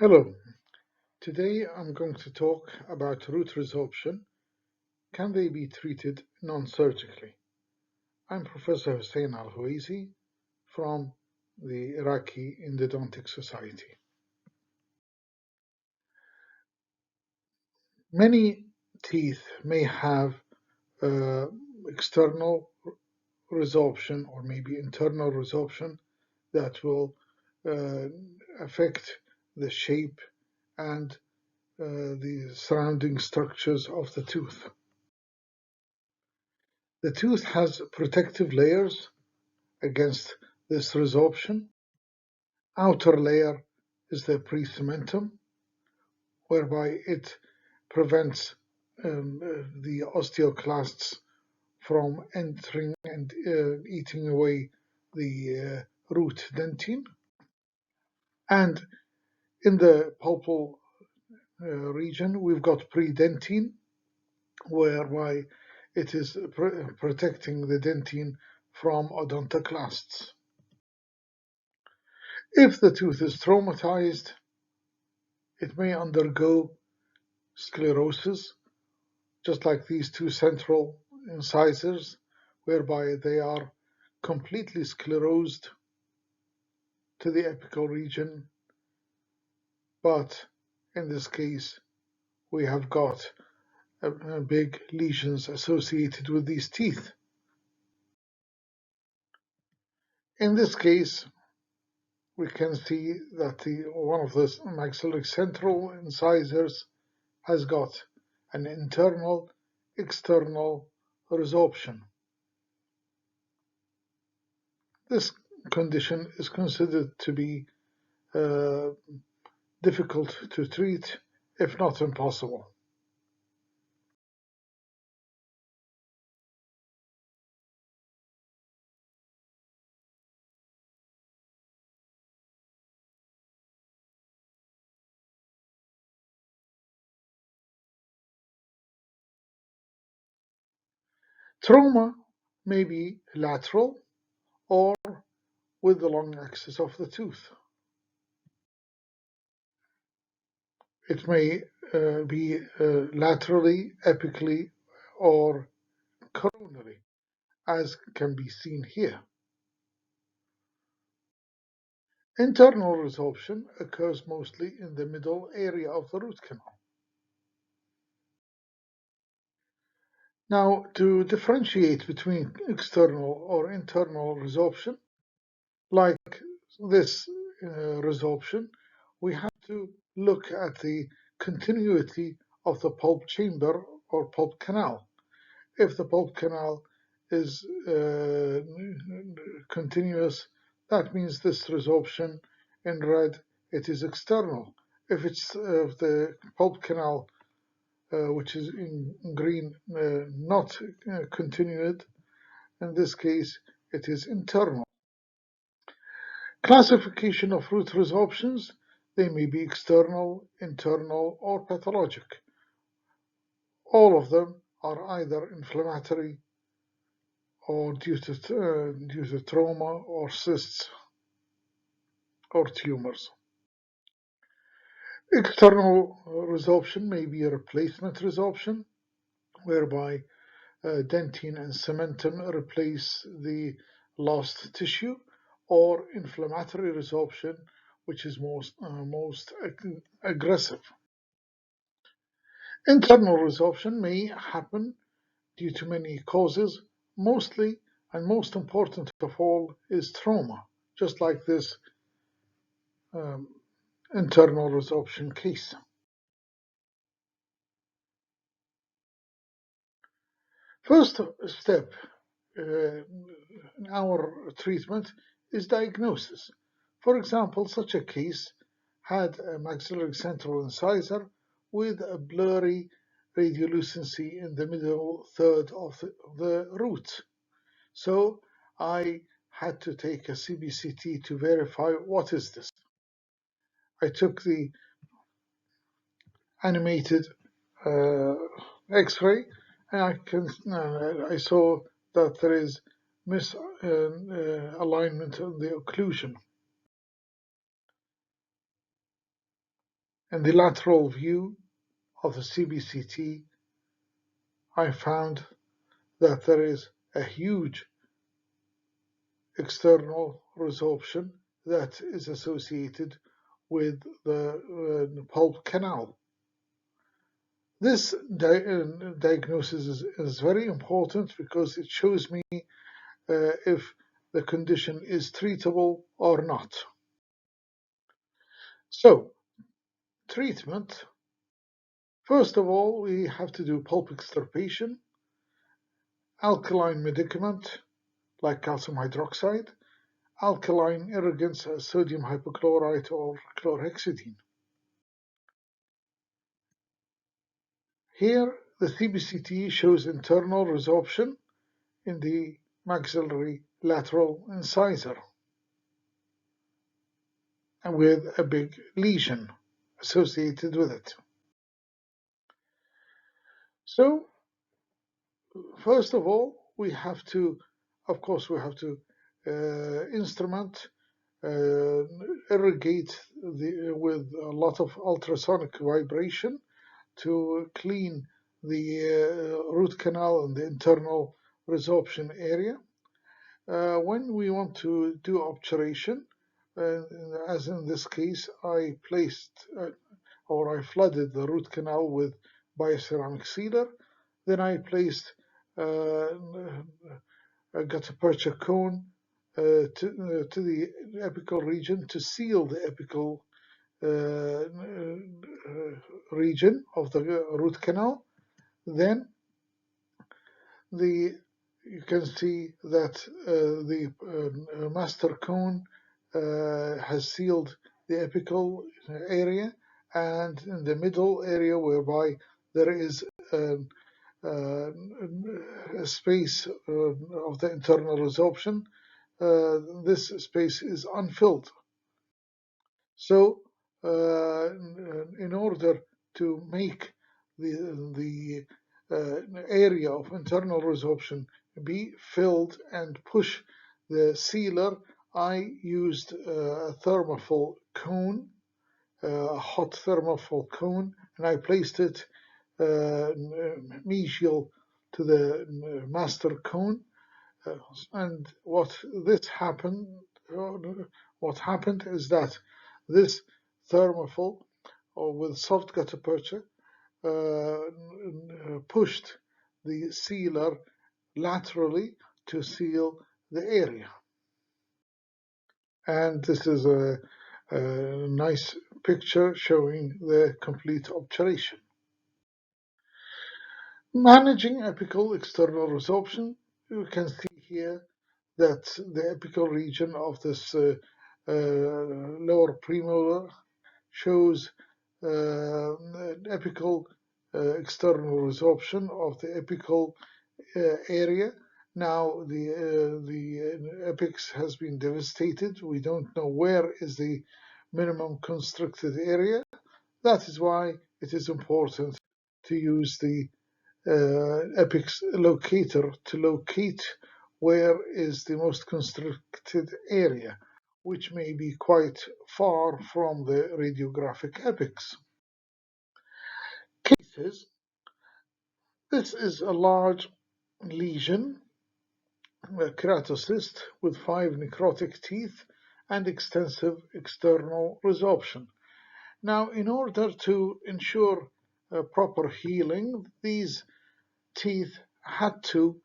Hello, today I'm going to talk about root resorption. Can they be treated non-surgically? I'm Professor Hussein Al-Huwaizi from the Iraqi Endodontic Society. Many teeth may have uh, external resorption or maybe internal resorption that will uh, affect the shape and the surrounding structures of the tooth. The tooth has protective layers against this resorption. Outer layer is the pre-cementum, whereby it prevents the osteoclasts from entering and eating away the root dentine. And in the pulpal region, we've got predentine, whereby it is protecting the dentine from odontoclasts. If the tooth is traumatized, it may undergo sclerosis, just like these two central incisors, whereby they are completely sclerosed to the apical region, but in this case, we have got big lesions associated with these teeth. In this case, we can see that one of the maxillary central incisors has got an internal external resorption. This condition is considered to be uh, difficult to treat, if not impossible. Trauma may be lateral or with the long axis of the tooth. It may be laterally, apically, or coronally, as can be seen here. Internal resorption occurs mostly in the middle area of the root canal. Now, to differentiate between external or internal resorption, like this resorption, we have to look at the continuity of the pulp chamber or pulp canal. If the pulp canal is continuous, that means this resorption in red, it is external. If it's the pulp canal, which is in green, not continued, in this case, it is internal. Classification of root resorptions, they may be external, internal, or pathologic. All of them are either inflammatory or due to trauma or cysts or tumors. External resorption may be a replacement resorption, whereby dentine and cementum replace the lost tissue, or inflammatory resorption, which is most aggressive. Internal resorption may happen due to many causes. Mostly and most important of all is trauma, just like this um, internal resorption case. First step in our treatment is diagnosis. For example, such a case had a maxillary central incisor with a blurry radiolucency in the middle third of the root. So I had to take a CBCT to verify what is this. I took the animated uh, X-ray, and I saw that there is misalignment of the occlusion. In the lateral view of the CBCT, I found that there is a huge external resorption that is associated with the pulp canal. This diagnosis is very important because it shows me if the condition is treatable or not. So, treatment. First of all, we have to do pulp extirpation, alkaline medicament like calcium hydroxide, alkaline irrigants as sodium hypochlorite or chlorhexidine. Here, the CBCT shows internal resorption in the maxillary lateral incisor and with a big lesion associated with it. So, first of all, we have to, of course, instrument, irrigate with a lot of ultrasonic vibration to clean the root canal and the internal resorption area. When we want to do obturation, as in this case, I flooded the root canal with bioceramic sealer. Then I placed a gutta-percha cone to the apical region to seal the apical region of the root canal. Then you can see that the master cone has sealed the apical area, and in the middle area whereby there is a space of the internal resorption, this space is unfilled. So in order to make the area of internal resorption be filled and push the sealer, I used a thermophil cone, a hot thermophil cone, and I placed it mesial to the master cone. And what happened is that this thermophil, or with soft gutta-percha, pushed the sealer laterally to seal the area. And this is a nice picture showing the complete obturation. Managing apical external resorption, you can see here that the apical region of this lower premolar shows apical external resorption of the apical area. Now the apex has been devastated. We don't know where is the minimum constricted area. That is why it is important to use the apex locator to locate where is the most constricted area, which may be quite far from the radiographic apex. Cases. This is a large lesion, a keratocyst with 5 necrotic teeth and extensive external resorption. Now, in order to ensure proper healing, these teeth had to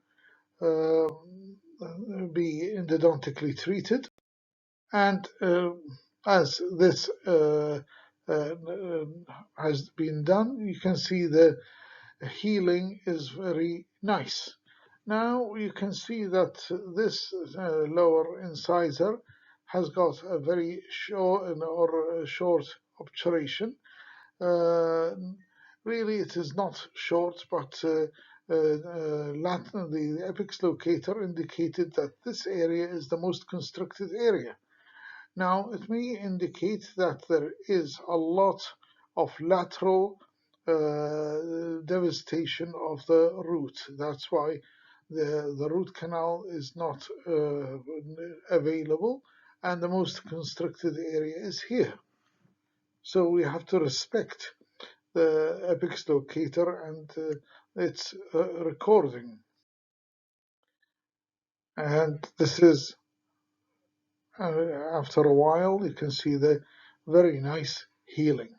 be endodontically treated, and as this has been done, you can see the healing is very nice. Now you can see that this lower incisor has got a very short obturation. Really, it is not short, but the apex locator indicated that this area is the most constricted area. Now, it may indicate that there is a lot of lateral devastation of the root. That's why the root canal is not available, and the most constricted area is here. So we have to respect the apex locator and its recording. And this is, after a while, you can see the very nice healing.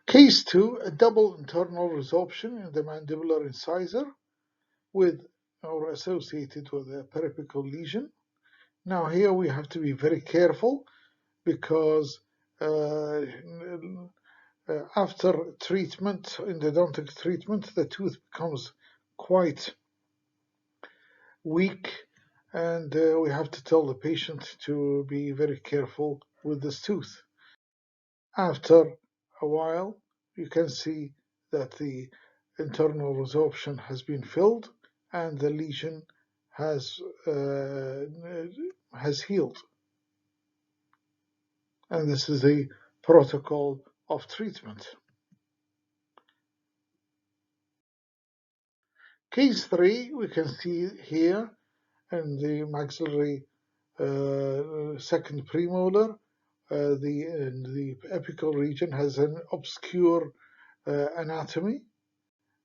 Case 2, a double internal resorption in the mandibular incisor with or associated with a periapical lesion. Now here we have to be very careful because after treatment, endodontic treatment, the tooth becomes quite weak, and we have to tell the patient to be very careful with this tooth. After a while, you can see that the internal resorption has been filled and the lesion has healed. And this is the protocol of treatment. Case 3, we can see here in the maxillary second premolar, the apical region has an obscure anatomy,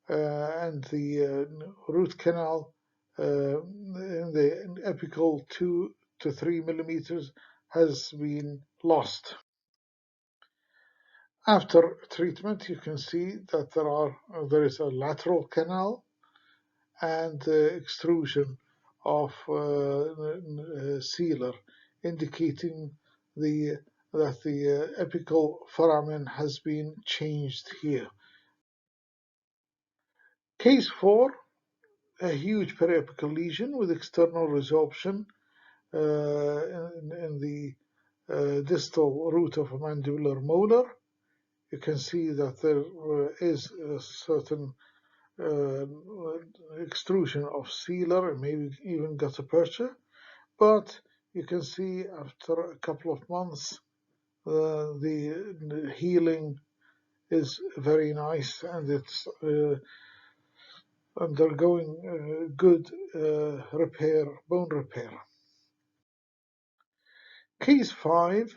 and the root canal in the apical 2 to 3 millimeters has been lost. After treatment, you can see that there is a lateral canal and extrusion of sealer, indicating that the apical foramen has been changed here. Case 4, a huge periapical lesion with external resorption in the distal root of a mandibular molar. You can see that there is a certain extrusion of sealer and maybe even gutta-percha, but you can see after a couple of months the healing is very nice and it's undergoing good bone repair. Case 5,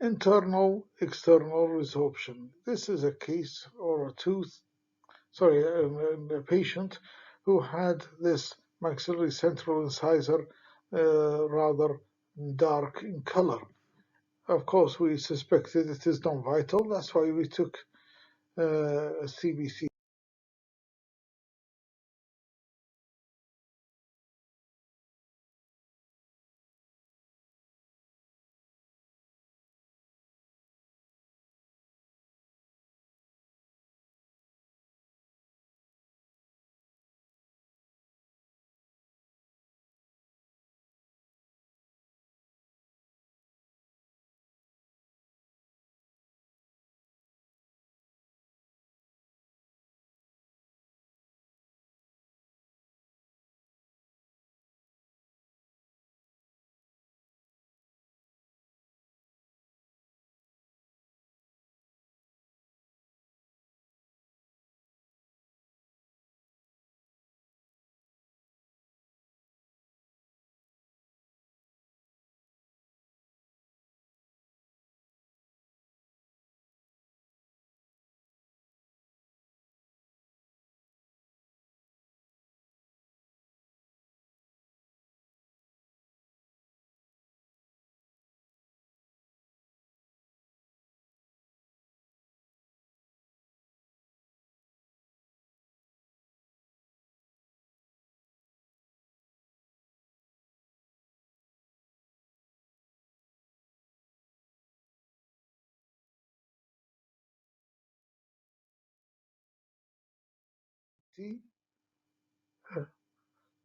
internal external resorption. This is a case or a patient who had this maxillary central incisor rather dark in color. Of course, we suspected it is non-vital. That's why we took a CBC.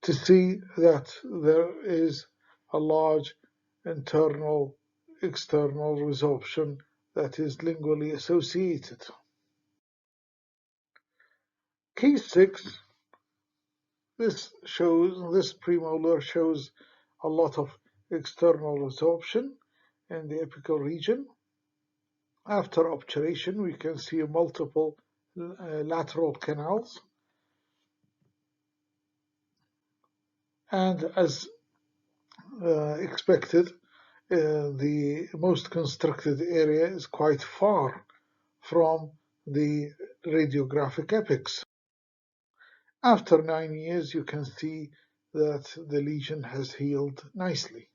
To see that there is a large internal external resorption that is lingually associated. Case 6, this premolar shows a lot of external resorption in the apical region. After obturation, we can see multiple lateral canals, and as expected, the most constructed area is quite far from the radiographic apex. After 9 years, you can see that the lesion has healed nicely.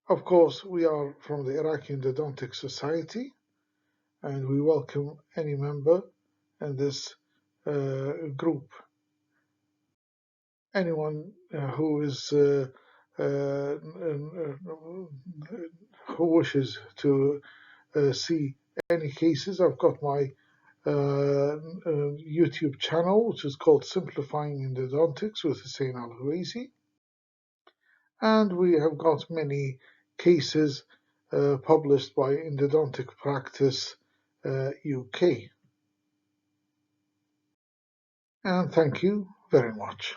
Of course, we are from the Iraqi Endodontic Society, and we welcome any member in this group. Anyone who is who wishes to see any cases, I've got my YouTube channel, which is called Simplifying Endodontics with Hussein Al-Huwaizi, and we have got many cases published by Endodontic Practice UK. And thank you very much.